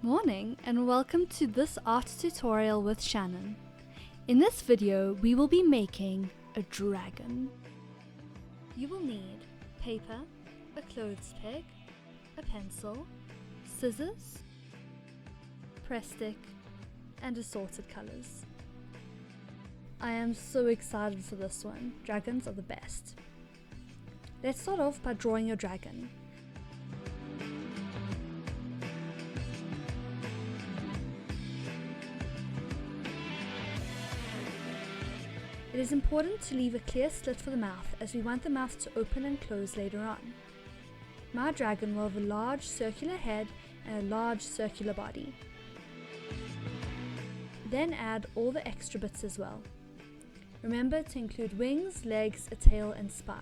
Morning and welcome to this art tutorial with Shannon. In this video we will be making a dragon. You will need paper, a clothes peg, a pencil, scissors, prestic and assorted colours. I am so excited for this one. Dragons are the best. Let's start off by drawing your dragon. It is important to leave a clear slit for the mouth as we want the mouth to open and close later on. My dragon will have a large circular head and a large circular body. Then add all the extra bits as well. Remember to include wings, legs, a tail and spike.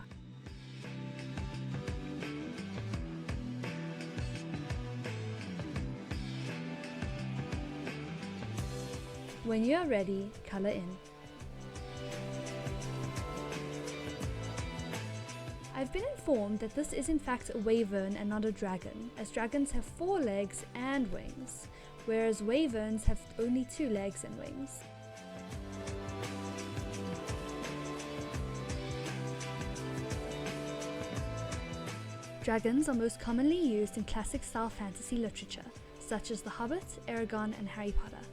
When you are ready, colour in. I've been informed that this is in fact a wyvern and not a dragon, as dragons have 4 legs and wings, whereas wyverns have only 2 legs and wings. Dragons are most commonly used in classic style fantasy literature, such as The Hobbit, Eragon and Harry Potter.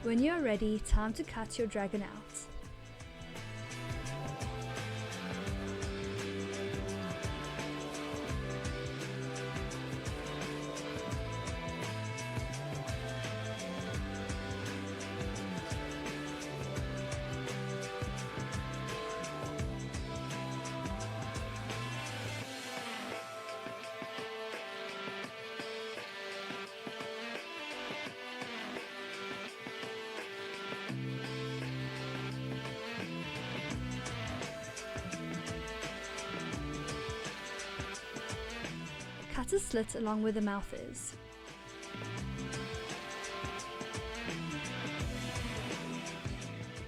When you are ready, time to cut your dragon out. Cut a slit along where the mouth is.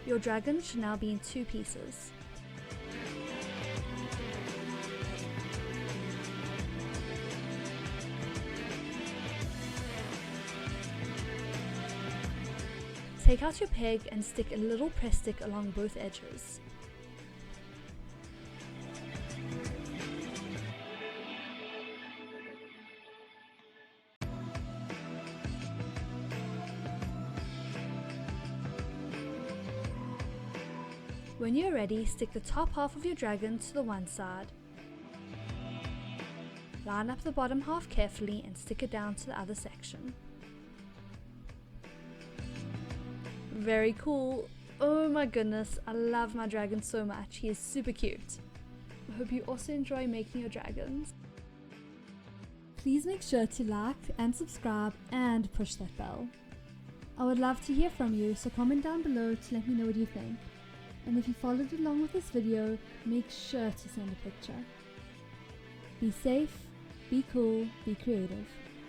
Your dragon should now be in 2 pieces. Take out your peg and stick a little press stick along both edges. When you're ready, stick the top half of your dragon to the one side. Line up the bottom half carefully and stick it down to the other section. Very cool! Oh my goodness, I love my dragon so much. He is super cute. I hope you also enjoy making your dragons. Please make sure to like and subscribe and push that bell. I would love to hear from you, so comment down below to let me know what you think. And if you followed along with this video, make sure to send a picture. Be safe, be cool, be creative.